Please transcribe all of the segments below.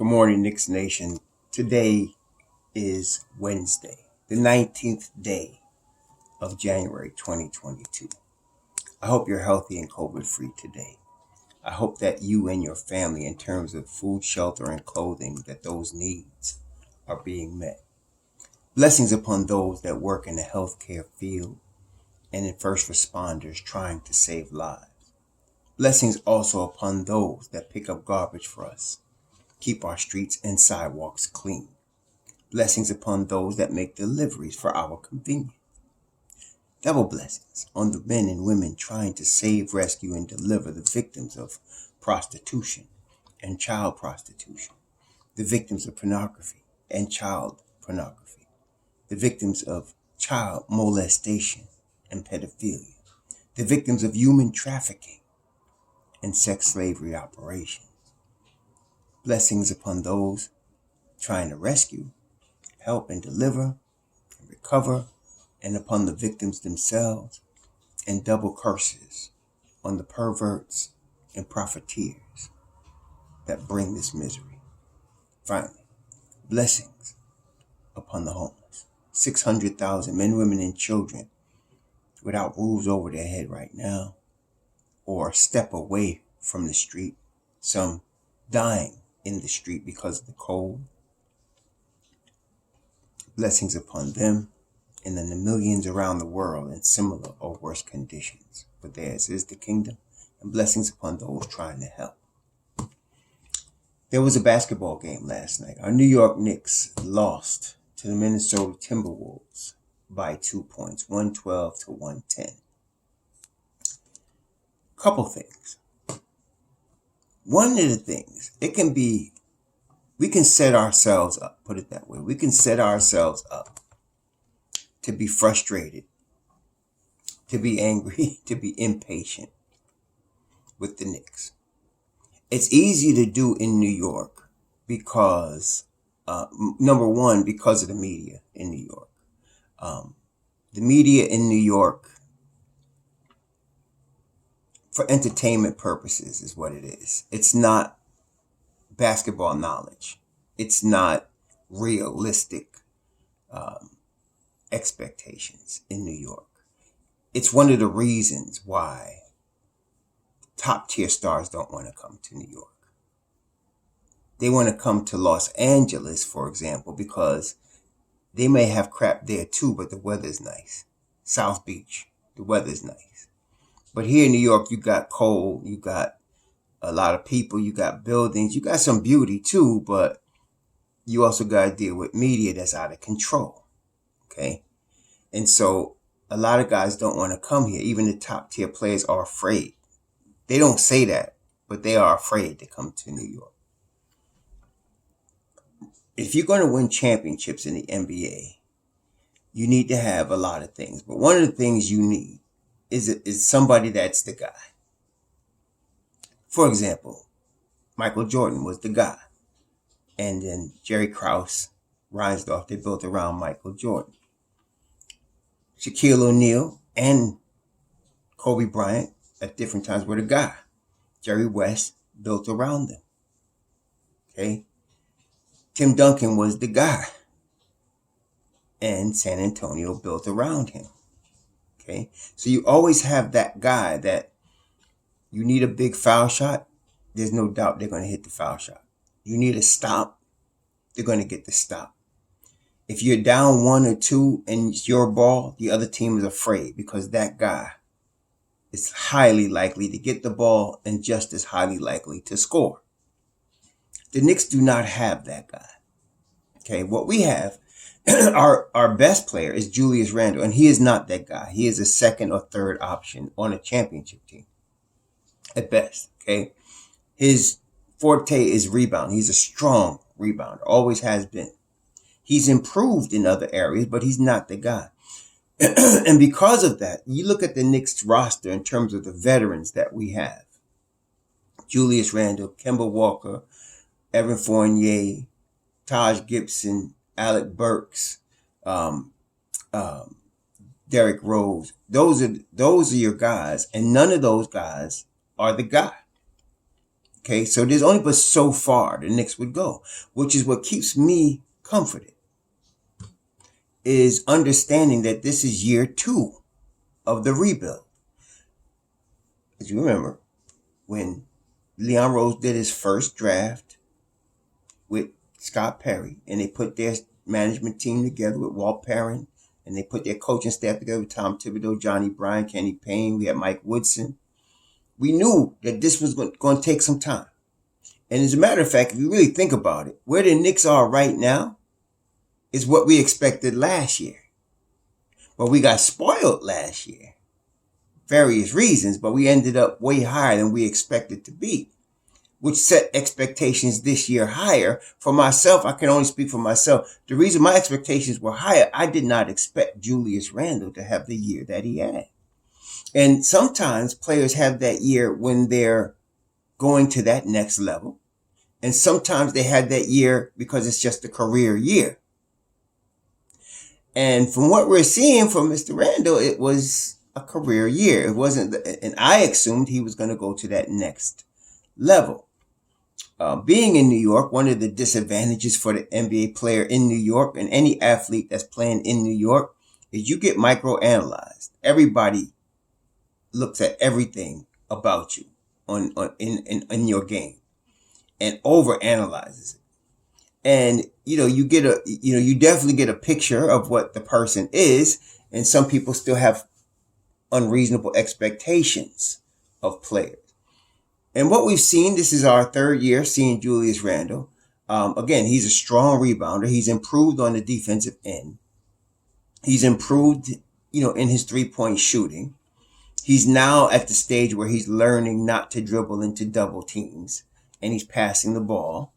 Good morning, Knicks Nation. Today is Wednesday, the 19th day of January 2022. I hope you're healthy and COVID free today. I hope that you and your family, in terms of food, shelter, and clothing, that those needs are being met. Blessings upon those that work in the healthcare field and in first responders trying to save lives. Blessings also upon those that pick up garbage for us, keep our streets and sidewalks clean. Blessings upon those that make deliveries for our convenience. Double blessings on the men and women trying to save, rescue, and deliver the victims of prostitution and child prostitution, the victims of pornography and child pornography, the victims of child molestation and pedophilia, the victims of human trafficking and sex slavery operations. Blessings upon those trying to rescue, help, and deliver and recover, and upon the victims themselves, and double curses on the perverts and profiteers that bring this misery. Finally, blessings upon the homeless. 600,000 men, women, and children without roofs over their head right now, or a step away from the street, some dying in the street because of the cold. Blessings upon them, and then the millions around the world in similar or worse conditions. But theirs is the kingdom, and blessings upon those trying to help. There was a basketball game last night. Our New York Knicks lost to the Minnesota Timberwolves by 2 points, 112 to 110. Couple things. One of the things, we can set ourselves up, put it that way. We can set ourselves up to be frustrated, to be angry, to be impatient with the Knicks. It's easy to do in New York because, number one, because of the media in New York. The media in New York, for entertainment purposes, is what it is. It's not basketball knowledge. It's not realistic expectations in New York. It's one of the reasons why top tier stars don't want to come to New York. They want to come to Los Angeles, for example, because they may have crap there too, but the weather's nice. South Beach, the weather's nice. But here in New York, you got cold, you got a lot of people, you got buildings, you got some beauty too, but you also got to deal with media that's out of control. Okay. And so a lot of guys don't want to come here. Even the top tier players are afraid. They don't say that, but they are afraid to come to New York. If you're going to win championships in the NBA, you need to have a lot of things. But one of the things you need is somebody that's the guy. For example, Michael Jordan was the guy. And then Jerry Krause, Reinsdorf, they built around Michael Jordan. Shaquille O'Neal and Kobe Bryant at different times were the guy. Jerry West built around them. Okay. Tim Duncan was the guy. And San Antonio built around him. Okay. So you always have that guy that you need a big foul shot. There's no doubt they're going to hit the foul shot. You need a stop. They're going to get the stop. If you're down 1 or 2 and it's your ball, the other team is afraid because that guy is highly likely to get the ball and just as highly likely to score. The Knicks do not have that guy. Okay, what we have, our best player is Julius Randle, and he is not that guy. He is a second or third option on a championship team at best. Okay, his forte is rebound. He's a strong rebounder, always has been. He's improved in other areas, but he's not the guy. And because of that, you look at the Knicks roster in terms of the veterans that we have. Julius Randle, Kemba Walker, Evan Fournier, Taj Gibson, Alec Burks, Derrick Rose. Those are your guys, and none of those guys are the guy. Okay, so there's only but so far the Knicks would go, which is what keeps me comforted, is understanding that this is year 2 of the rebuild. As you remember, when Leon Rose did his first draft with Scott Perry, and they put their management team together with Walt Perrin, and they put their coaching staff together with Tom Thibodeau, Johnny Bryan, Kenny Payne, we had Mike Woodson. We knew that this was going to take some time. And as a matter of fact, if you really think about it, where the Knicks are right now is what we expected last year. But we got spoiled last year. Various reasons, but we ended up way higher than we expected to be, which set expectations this year higher. For myself, I can only speak for myself. The reason my expectations were higher, I did not expect Julius Randle to have the year that he had. And sometimes players have that year when they're going to that next level. And sometimes they had that year because it's just a career year. And from what we're seeing from Mr. Randle, it was a career year. It wasn't, and I assumed he was going to go to that next level. Being in New York, one of the disadvantages for the NBA player in New York and any athlete that's playing in New York is you get microanalyzed. Everybody looks at everything about you in your game and overanalyzes it. And you definitely get a picture of what the person is, and some people still have unreasonable expectations of players. And what we've seen, this is our 3rd year seeing Julius Randle. Again, he's a strong rebounder. He's improved on the defensive end. He's improved, in his 3-point shooting. He's now at the stage where he's learning not to dribble into double teams, and he's passing the ball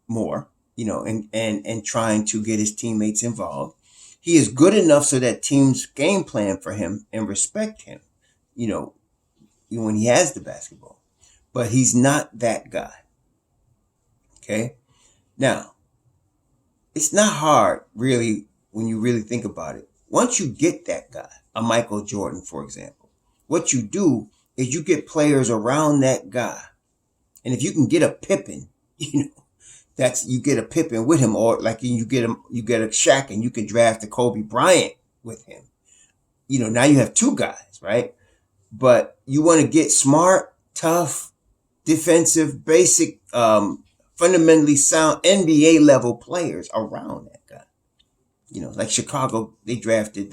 more, and trying to get his teammates involved. He is good enough so that teams game plan for him and respect him, when he has the basketball. But he's not that guy. Okay? Now, it's not hard, really, when you really think about it. Once you get that guy, a Michael Jordan, for example, what you do is you get players around that guy. And if you can get a Pippen, you get a Pippen with him, or like you get a Shaq and you can draft a Kobe Bryant with him. Now you have 2 guys, right? But you want to get smart, tough, defensive, basic, fundamentally sound NBA level players around that guy. Like Chicago, they drafted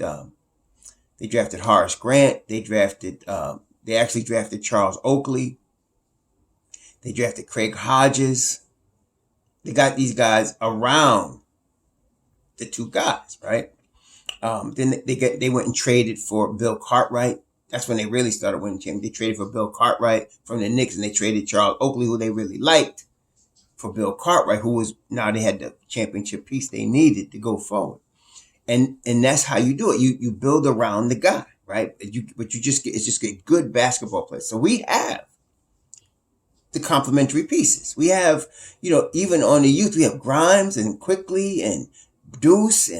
Horace Grant. They actually drafted Charles Oakley. They drafted Craig Hodges. They got these guys around the 2 guys, right? Then they went and traded for Bill Cartwright. That's when they really started winning championships. They traded for Bill Cartwright from the Knicks, and they traded Charles Oakley, who they really liked, for Bill Cartwright, now they had the championship piece they needed to go forward. And that's how you do it. You build around the guy, right? But you just get good basketball players. So we have the complementary pieces. We have, even on the youth, we have Grimes and Quickly and Deuce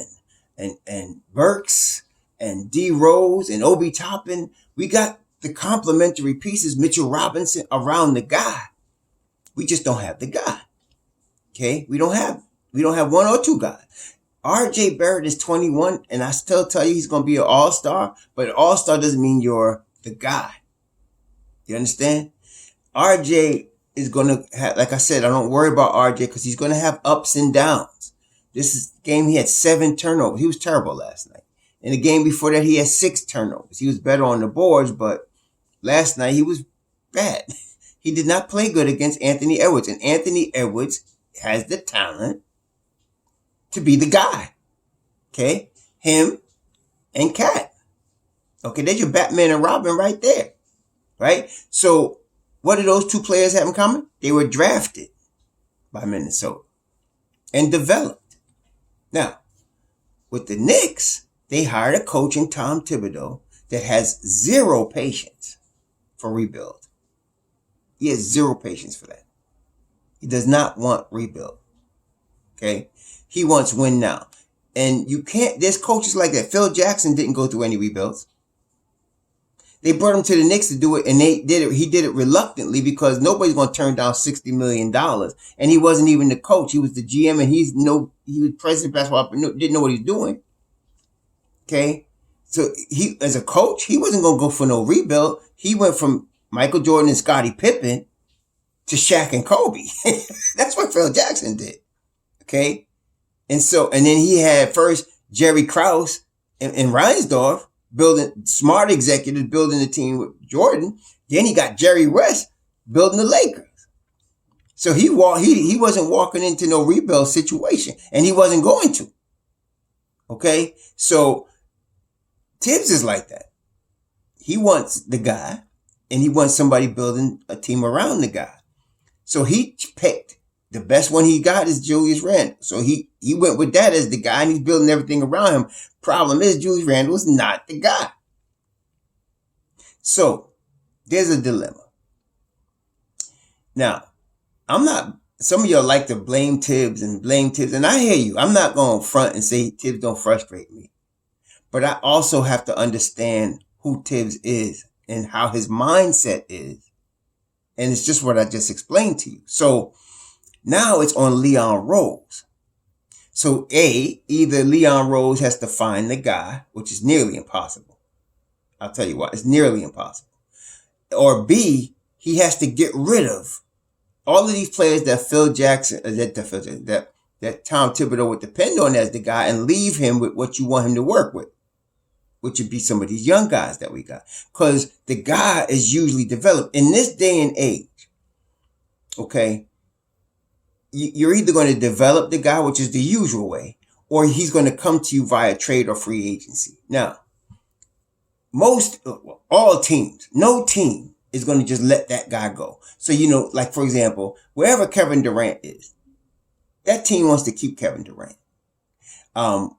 and Burks and D Rose and Obi Toppin. We got the complementary pieces, Mitchell Robinson, around the guy. We just don't have the guy. Okay? We don't have 1 or 2 guys. RJ Barrett is 21, and I still tell you he's going to be an all-star, but an all-star doesn't mean you're the guy. You understand? RJ is going to have, like I said, I don't worry about RJ because he's going to have ups and downs. This game, he had 7 turnovers. He was terrible last night. In the game before that, he had 6 turnovers. He was better on the boards, but last night he was bad. He did not play good against Anthony Edwards, and Anthony Edwards has the talent to be the guy. Okay? Him and Cat. Okay, there's your Batman and Robin right there. Right? So, what do those 2 players have in common? They were drafted by Minnesota and developed. Now, with the Knicks, they hired a coach in Tom Thibodeau that has 0 patience for rebuild. He has 0 patience for that. He does not want rebuild. Okay? He wants win now. And you can't, there's coaches like that. Phil Jackson didn't go through any rebuilds. They brought him to the Knicks to do it, and they did it. He did it reluctantly because nobody's going to turn down $60 million. And he wasn't even the coach; he was the GM, and he was president of basketball, but didn't know what he was doing. Okay, so he, as a coach, he wasn't going to go for no rebuild. He went from Michael Jordan and Scottie Pippen to Shaq and Kobe. That's what Phil Jackson did. Okay, and then he had first Jerry Krause and Reinsdorf building, smart executives building the team with Jordan. Then he got Jerry West building the Lakers. So he wasn't walking into no rebuild situation, and he wasn't going to. Okay, so Tibbs is like that. He wants the guy, and he wants somebody building a team around the guy. So he picked the best one he got is Julius Randle. So he went with that as the guy, and he's building everything around him. Problem is, Julius Randle is not the guy. So there's a dilemma. Now, some of y'all like to blame Tibbs, and I hear you. I'm not going to front and say Tibbs don't frustrate me. But I also have to understand who Tibbs is and how his mindset is. And it's just what I just explained to you. So now it's on Leon Rose. So either Leon Rose has to find the guy, which is nearly impossible. I'll tell you what, it's nearly impossible. Or B, he has to get rid of all of these players that Phil Jackson, that Tom Thibodeau would depend on as the guy, and leave him with what you want him to work with, which would be some of these young guys that we got. Because the guy is usually developed. In this day and age, okay, you're either going to develop the guy, which is the usual way, or he's going to come to you via trade or free agency. Now, all teams, no team is going to just let that guy go. So, like, for example, wherever Kevin Durant is, that team wants to keep Kevin Durant.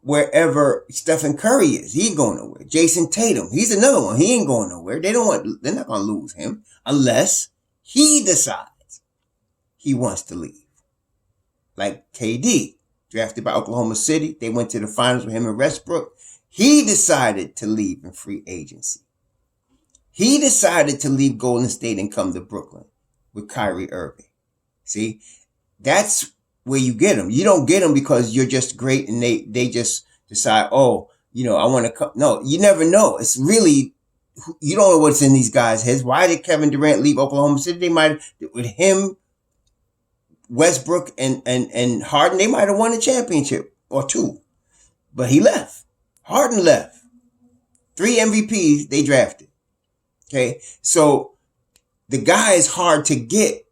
Wherever Stephen Curry is, he ain't going nowhere. Jason Tatum, he's another one. He ain't going nowhere. They're not going to lose him unless he decides he wants to leave. Like KD, drafted by Oklahoma City. They went to the finals with him and Westbrook. He decided to leave in free agency. He decided to leave Golden State and come to Brooklyn with Kyrie Irving. See, that's where you get them. You don't get them because you're just great and they just decide, I want to come. No, you never know. It's really, you don't know what's in these guys' heads. Why did Kevin Durant leave Oklahoma City? They might, with him, Westbrook and Harden, they might have won a championship or two. But he left. Harden left. 3 MVPs they drafted. Okay, so the guy is hard to get.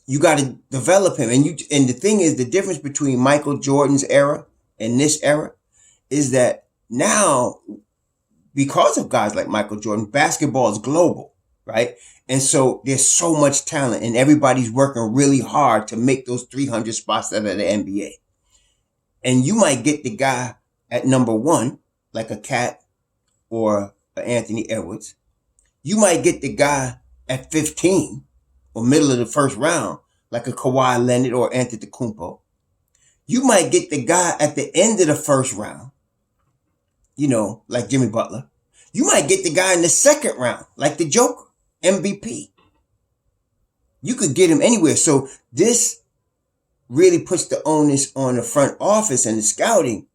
You got to develop him. And the thing is, the difference between Michael Jordan's era and this era is that now, because of guys like Michael Jordan, basketball is global, right? And so there's so much talent, and everybody's working really hard to make those 300 spots out of the NBA. And you might get the guy at number 1, like a Cat or an Anthony Edwards. You might get the guy at 15 or middle of the first round, like a Kawhi Leonard or Antetokounmpo. You might get the guy at the end of the first round, like Jimmy Butler. You might get the guy in the second round, like the Joker, MVP. You could get him anywhere. So this really puts the onus on the front office and the scouting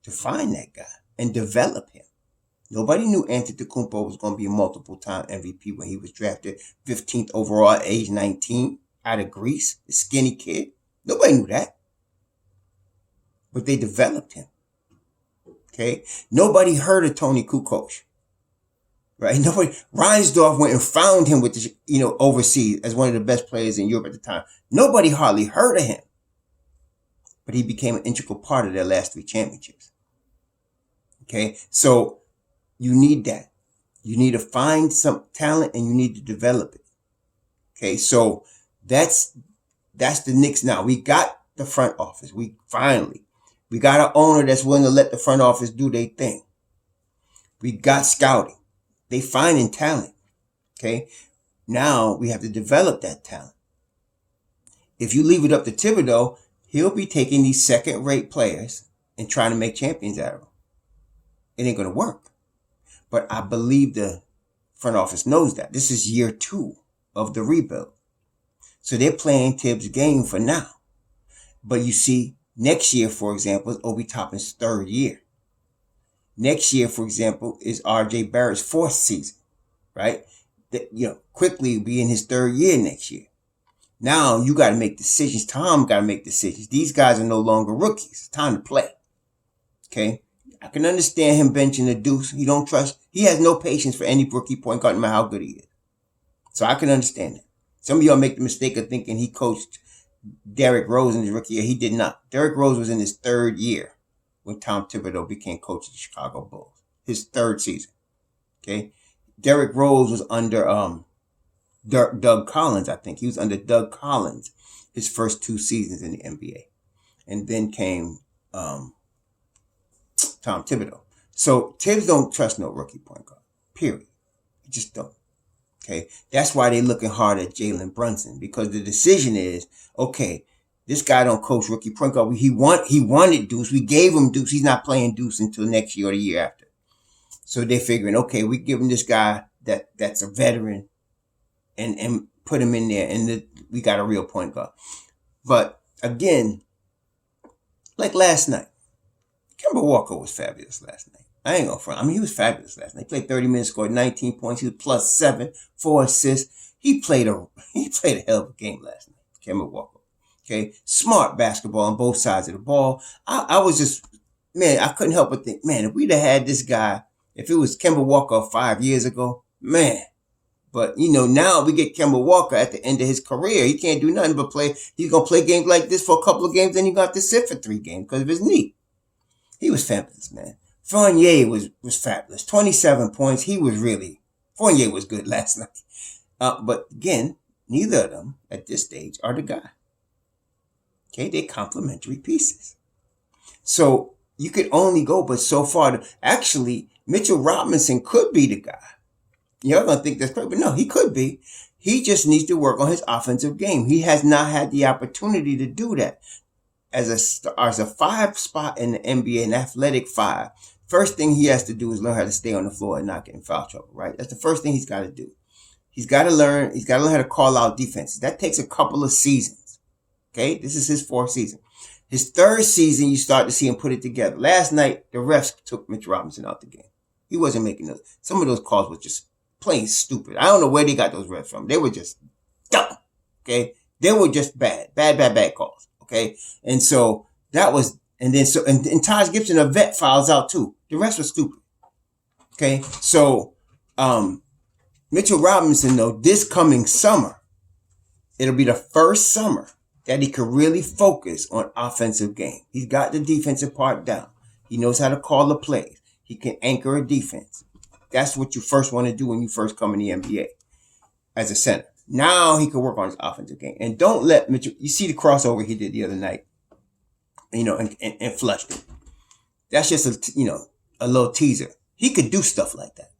to find that guy and develop him. Nobody knew Antetokounmpo was going to be a multiple-time MVP when he was drafted 15th overall at age 19 out of Greece, a skinny kid. Nobody knew that. But they developed him. Okay? Nobody heard of Tony Kukoc. Right? Reinsdorf went and found him with overseas as one of the best players in Europe at the time. Nobody hardly heard of him. But he became an integral part of their last 3 championships. Okay? So you need that. You need to find some talent and you need to develop it. Okay, so that's the Knicks now. We got the front office. We got an owner that's willing to let the front office do their thing. We got scouting. They finding talent. Okay, now we have to develop that talent. If you leave it up to Thibodeau, he'll be taking these second-rate players and trying to make champions out of them. It ain't going to work. But I believe the front office knows that. This is year 2 of the rebuild. So they're playing Tibbs' game for now. But you see, next year, for example, is Obi Toppin's 3rd year. Next year, for example, is R.J. Barrett's 4th season, right? Quickly be in his 3rd year next year. Now you got to make decisions. Tom got to make decisions. These guys are no longer rookies. It's time to play. Okay? I can understand him benching the Deuce. He has no patience for any rookie point guard, no matter how good he is. So I can understand that. Some of y'all make the mistake of thinking he coached Derrick Rose in his rookie year. He did not. Derrick Rose was in his 3rd year when Tom Thibodeau became coach of the Chicago Bulls. His 3rd season. Okay? Derrick Rose was under Doug Collins, I think. He was under Doug Collins his first 2 seasons in the NBA. And then came Tom Thibodeau. So Tibbs don't trust no rookie point guard. Period. He just don't. Okay. That's why they're looking hard at Jalen Brunson, because the decision is, okay, this guy don't coach rookie point guard. He wanted Deuce. We gave him Deuce. He's not playing Deuce until next year or the year after. So they're figuring, okay, we give him this guy that's a veteran and put him in there, and we got a real point guard. But again, like last night, Kemba Walker was fabulous last night. I ain't gonna front. I mean, he was fabulous last night. He played 30 minutes, scored 19 points. He was +7, 4 assists. He played a hell of a game last night, Kemba Walker. Okay, smart basketball on both sides of the ball. I was just, man, I couldn't help but think, man, if we'd have had this guy, if it was Kemba Walker 5 years ago, man. But, now we get Kemba Walker at the end of his career. He can't do nothing but play. He's going to play games like this for a couple of games, then he got to sit for 3 games because of his knee. He was fabulous, man. Fournier was fabulous. 27 points. Fournier was good last night. But again, neither of them at this stage are the guy. Okay, they're complementary pieces. So you could only go but so far. Actually, Mitchell Robinson could be the guy. You're going to think that's great, but no, he could be. He just needs to work on his offensive game. He has not had the opportunity to do that. As a 5 spot in the NBA, an athletic 5, first thing he has to do is learn how to stay on the floor and not get in foul trouble, right? That's the first thing he's got to do. He's got to learn how to call out defenses. That takes a couple of seasons. Okay? This is his 4th season. His 3rd season, you start to see him put it together. Last night, the refs took Mitch Robinson out the game. He wasn't making those. Some of those calls were just plain stupid. I don't know where they got those refs from. They were just dumb. Okay? They were just bad calls. Okay? And so that was, and Taj Gibson, a vet, fouls out too. The rest was stupid. Okay? So, Mitchell Robinson, though, this coming summer, it'll be the first summer that he could really focus on offensive game. He's got the defensive part down. He knows how to call the plays. He can anchor a defense. That's what you first want to do when you first come in the NBA as a center. Now he can work on his offensive game. And don't let Mitchell, you see the crossover he did the other night, and flushed it. That's just a little teaser. He could do stuff like that.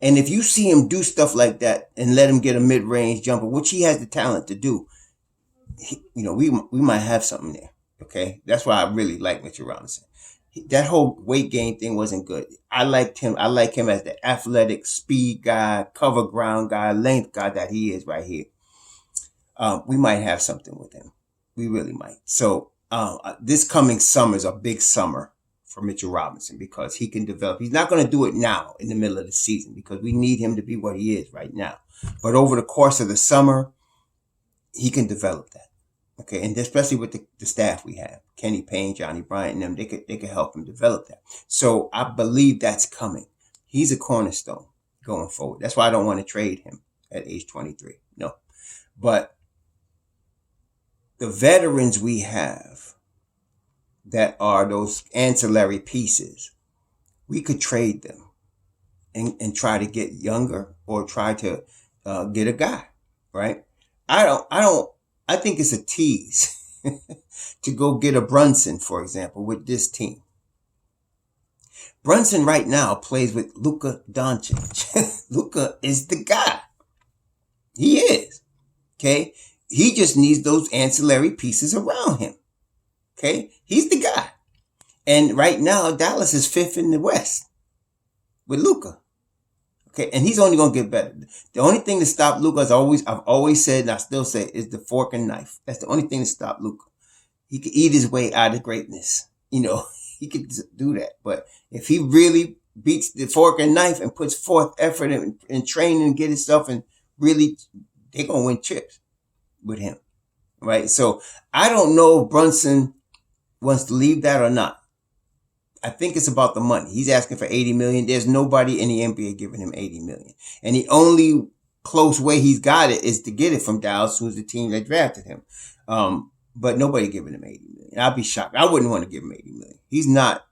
And if you see him do stuff like that and let him get a mid-range jumper, which he has the talent to do, we might have something there. Okay. That's why I really like Mitchell Robinson. That whole weight gain thing wasn't good. I like him as the athletic speed guy, cover ground guy, length guy that he is right here. We might have something with him. We really might. So this coming summer is a big summer for Mitchell Robinson because he can develop. He's not going to do it now in the middle of the season because we need him to be what he is right now. But over the course of the summer, he can develop that. Okay, and especially with the staff we have, Kenny Payne, Johnny Bryant, and them, they could help him develop that. So I believe that's coming. He's a cornerstone going forward. That's why I don't want to trade him at age 23. No. But the veterans we have that are those ancillary pieces, we could trade them and try to get younger or try to get a guy, right? I think it's a tease to go get a Brunson, for example, with this team. Brunson right now plays with Luka Doncic. Luka is the guy. He is. Okay? He just needs those ancillary pieces around him. Okay? He's the guy. And right now, Dallas is 5th in the West with Luka. Okay, and he's only gonna get better. The only thing to stop Luka, I've always said, and I still say, is the fork and knife. That's the only thing to stop Luka. He could eat his way out of greatness. He could do that. But if he really beats the fork and knife and puts forth effort in training and get himself, and really, they're gonna win chips with him, right? So I don't know if Brunson wants to leave that or not. I think it's about the money. He's asking for $80 million. There's nobody in the NBA giving him $80 million. And the only close way he's got it is to get it from Dallas, who's the team that drafted him. But nobody giving him $80 million. I'd be shocked. I wouldn't want to give him $80 million. He's not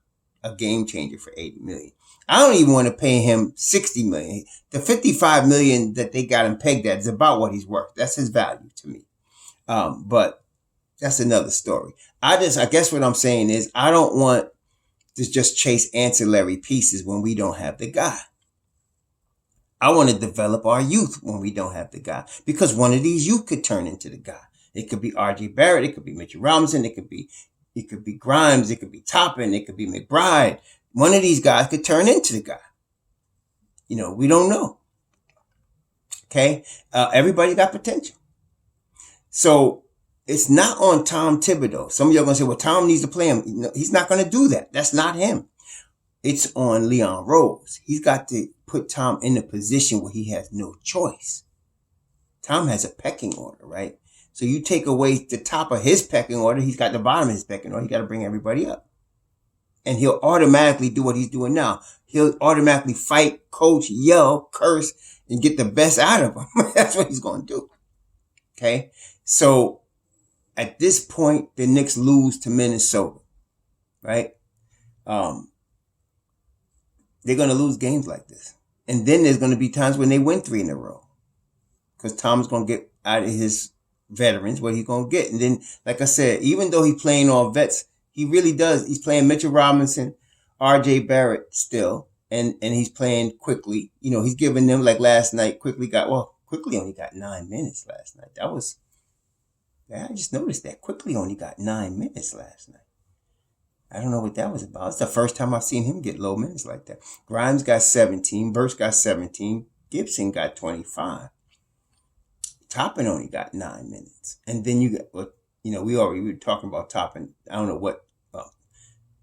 a game changer for $80 million. I don't even want to pay him $60 million. The $55 million that they got him pegged at is about what he's worth. That's his value to me. But that's another story. I guess what I'm saying is, I don't want to just chase ancillary pieces when we don't have the guy. I want to develop our youth when we don't have the guy, because one of these youth could turn into the guy. It could be R.J. Barrett. It could be Mitchell Robinson. It could be Grimes. It could be Toppin. It could be McBride. One of these guys could turn into the guy. We don't know. Okay. Everybody got potential. So it's not on Tom Thibodeau. Some of y'all are going to say, well, Tom needs to play him. No, he's not going to do that. That's not him. It's on Leon Rose. He's got to put Tom in a position where he has no choice. Tom has a pecking order, right? So you take away the top of his pecking order, he's got the bottom of his pecking order. He got to bring everybody up. And he'll automatically do what he's doing now. He'll automatically fight, coach, yell, curse, and get the best out of him. That's what he's going to do. Okay? So at this point, the Knicks lose to Minnesota, right? They're going to lose games like this. And then there's going to be times when they win 3 in a row, because Tom's going to get out of his veterans what he's going to get. And then, like I said, even though he's playing all vets, he really does. He's playing Mitchell Robinson, R.J. Barrett still, and he's playing Quickly. He's giving them, like last night, Quickly only got 9 minutes last night. I just noticed that Quickly only got 9 minutes last night. I don't know what that was about. It's the first time I've seen him get low minutes like that. Grimes got 17. Burks got 17. Gibson got 25. Toppin only got 9 minutes. And then you got, we were talking about Toppin. I don't know what.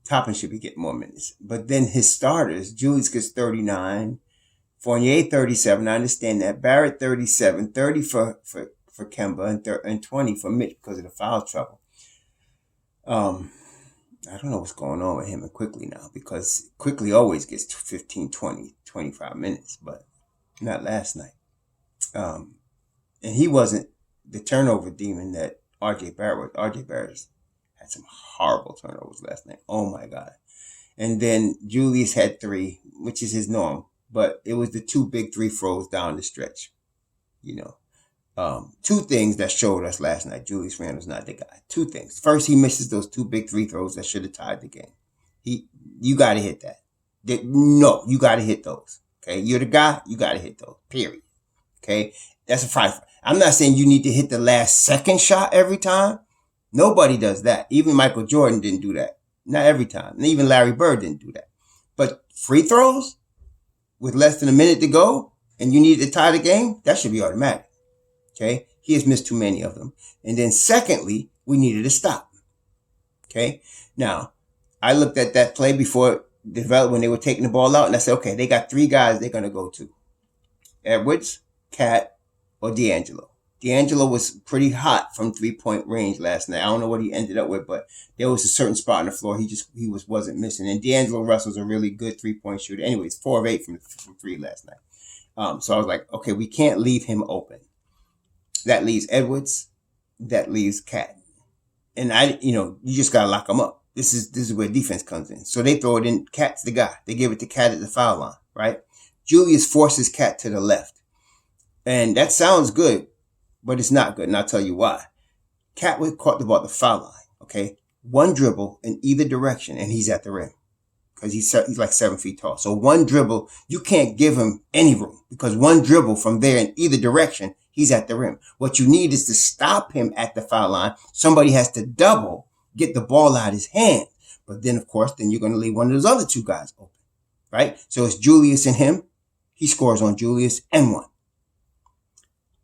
Toppin should be getting more minutes. But then his starters, Julius gets 39. Fournier 37. I understand that. Barrett 37. 30 for Kemba and 20 for Mitch because of the foul trouble. I don't know what's going on with him and Quickly now, because Quickly always gets 15, 20, 25 minutes, but not last night. And he wasn't the turnover demon that R.J. Barrett was. R.J. Barrett had some horrible turnovers last night. Oh, my God. And then Julius had 3, which is his norm, but it was the 2 big 3 throws down the stretch. 2 things that showed us last night Julius Randle's not the guy. 2 things. First, he misses those 2 big 3 throws that should have tied the game. You got to hit that. You got to hit those. Okay, you're the guy. You got to hit those. Period. Okay, that's a fight. I'm not saying you need to hit the last second shot every time. Nobody does that. Even Michael Jordan didn't do that. Not every time. And even Larry Bird didn't do that. But free throws with less than a minute to go, and you need to tie the game, that should be automatic. Okay, he has missed too many of them. And then secondly, we needed to stop. Okay, now I looked at that play before it developed when they were taking the ball out, and I said, okay, they got 3 guys they're going to go to: Edwards, Cat, or D'Angelo. D'Angelo was pretty hot from 3-point range last night. I don't know what he ended up with, but there was a certain spot on the floor he wasn't missing. And D'Angelo Russell's a really good 3-point shooter. Anyways, 4 of 8 from 3 last night. So I was like, okay, we can't leave him open. That leaves Edwards. That leaves Cat. And you just got to lock them up. This is where defense comes in. So they throw it in. Cat's the guy. They give it to Cat at the foul line, right? Julius forces Cat to the left. And that sounds good, but it's not good. And I'll tell you why. Cat was caught the ball at the foul line, okay? 1 dribble in either direction, and he's at the rim. Because he's like 7 feet tall. So 1 dribble, you can't give him any room. Because 1 dribble from there in either direction, he's at the rim. What you need is to stop him at the foul line. Somebody has to double, get the ball out of his hand. But then, of course, then you're going to leave one of those other 2 guys open, right? So it's Julius and him. He scores on Julius and one.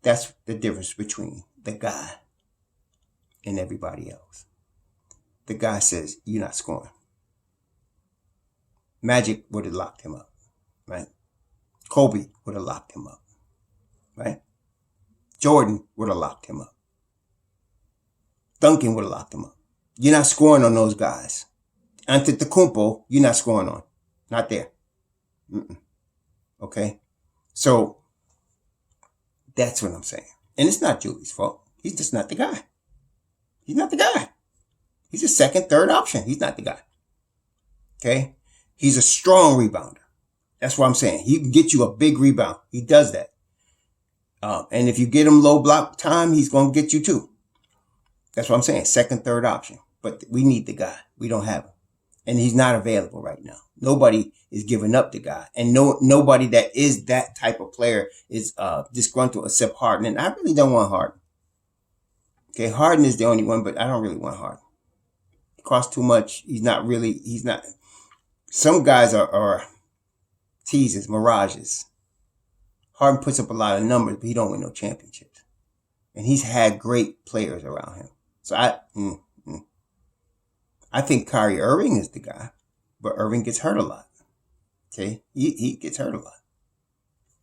That's the difference between the guy and everybody else. The guy says, you're not scoring. Magic would have locked him up, right? Kobe would have locked him up, right? Jordan would have locked him up. Duncan would have locked him up. You're not scoring on those guys. Antetokounmpo, you're not scoring on. Not there. Okay? So, that's what I'm saying. And it's not Julie's fault. He's just not the guy. He's not the guy. He's a second, third option. He's not the guy. Okay? He's a strong rebounder. That's what I'm saying. He can get you a big rebound. He does that. And if you get him low block time, he's going to get you too. That's what I'm saying. Second, third option. But we need the guy. We don't have him. And he's not available right now. Nobody is giving up the guy. And nobody that is that type of player is disgruntled except Harden. And I really don't want Harden. Okay, Harden is the only one, but I don't really want Harden. It costs too much. He's not. Some guys are teases, mirages. Harden puts up a lot of numbers, but he don't win no championships. And he's had great players around him. So I think Kyrie Irving is the guy, but Irving gets hurt a lot. Okay, he gets hurt a lot.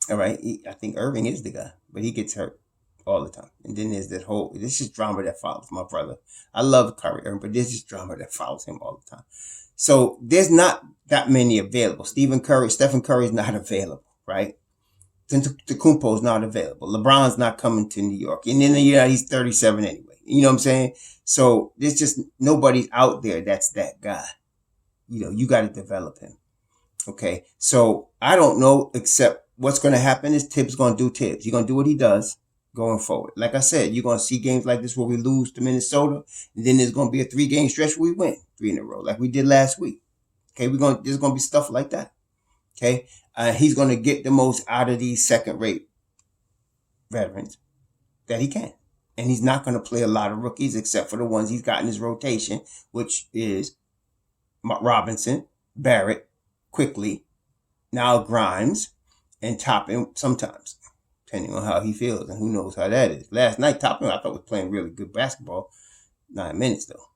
All right, I think Irving is the guy, but he gets hurt all the time. And then there's this is drama that follows my brother. I love Kyrie Irving, but this is drama that follows him all the time. So there's not that many available. Stephen Curry is not available, right? Antetokounmpo is not available. LeBron's not coming to New York. And then he's 37 anyway. You know what I'm saying? So there's just nobody out there that's that guy. You got to develop him. Okay. So I don't know, except what's going to happen is Tibbs going to do Tibbs. He's going to do what he does going forward. Like I said, you're going to see games like this where we lose to Minnesota. And then there's going to be a 3-game stretch where we win 3 in a row, like we did last week. Okay. There's going to be stuff like that. Okay. He's going to get the most out of these second-rate veterans that he can. And he's not going to play a lot of rookies except for the ones he's got in his rotation, which is Robinson, Barrett, Quickly, now Grimes, and Toppin sometimes, depending on how he feels and who knows how that is. Last night, Toppin, I thought, was playing really good basketball. 9 minutes, though,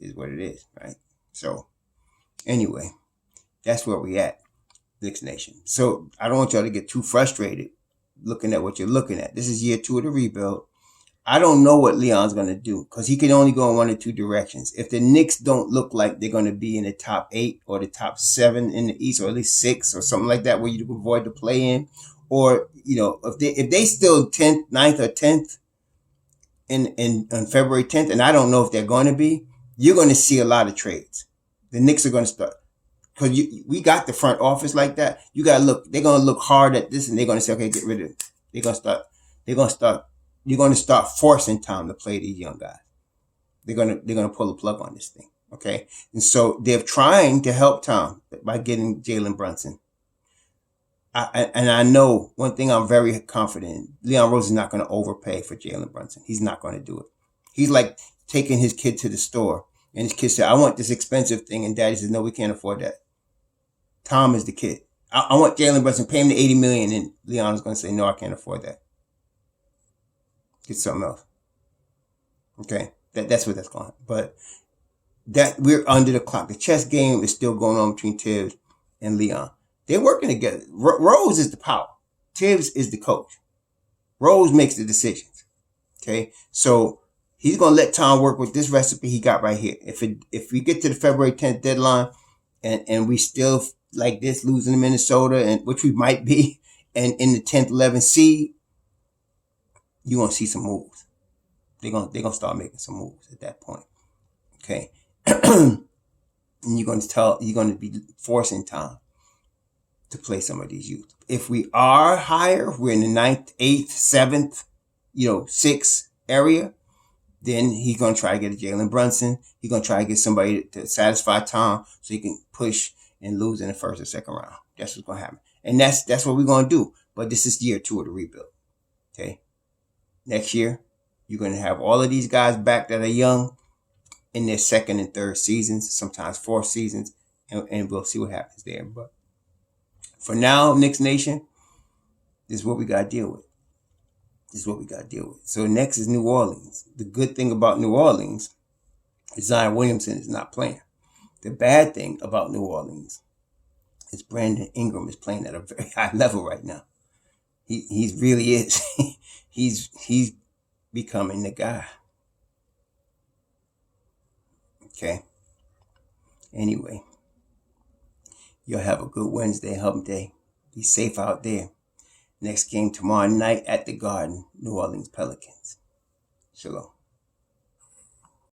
is what it is, right? So, anyway, that's where we at. Knicks Nation. So I don't want y'all to get too frustrated looking at what you're looking at. This is year 2 of the rebuild. I don't know what Leon's going to do because he can only go in one of two directions. If the Knicks don't look like they're going to be in the top 8 or the top 7 in the East, or at least 6 or something like that, where you can avoid the play-in, or if they still 10th, 9th, or 10th on February 10th, and I don't know if they're going to be, you're going to see a lot of trades. The Knicks are going to start. Because we got the front office like that. You got to look. They're going to look hard at this, and they're going to say, okay, get rid of it. You're going to start forcing Tom to play these young guys. They're going to pull the plug on this thing. Okay. And so they're trying to help Tom by getting Jalen Brunson. And I know one thing I'm very confident in. Leon Rose is not going to overpay for Jalen Brunson. He's not going to do it. He's like taking his kid to the store, and his kid said, I want this expensive thing. And daddy says, no, we can't afford that. Tom is the kid. I want Jalen Brunson, pay him the $80 million, and Leon is going to say, no, I can't afford that. Get something else. Okay, that's what that's going on. But that we're under the clock. The chess game is still going on between Tibbs and Leon. They're working together. Rose is the power. Tibbs is the coach. Rose makes the decisions. Okay, so he's going to let Tom work with this recipe he got right here. If we get to the February 10th deadline and we still like this, losing to Minnesota, and which we might be, and in the 10th, 11th seed, you're going to see some moves. They're going to start making some moves at that point. Okay. And you're going to be forcing Tom to play some of these youth. If we are higher, we're in the 9th, 8th, 7th, 6th area, then he's going to try to get a Jalen Brunson. He's going to try to get somebody to satisfy Tom so he can push and lose in the first or second round. That's what's going to happen. And that's what we're going to do. But this is year 2 of the rebuild. Okay. Next year, you're going to have all of these guys back that are young in their 2nd and 3rd seasons, sometimes 4th seasons, and we'll see what happens there. But for now, Knicks Nation, This is what we got to deal with. This is what we got to deal with. So next is New Orleans. The good thing about New Orleans is Zion Williamson is not playing. The bad thing about New Orleans is Brandon Ingram is playing at a very high level right now. He really is. he's becoming the guy. Okay. Anyway, y'all have a good Wednesday, hump day. Be safe out there. Next game tomorrow night at the Garden, New Orleans Pelicans. Shalom.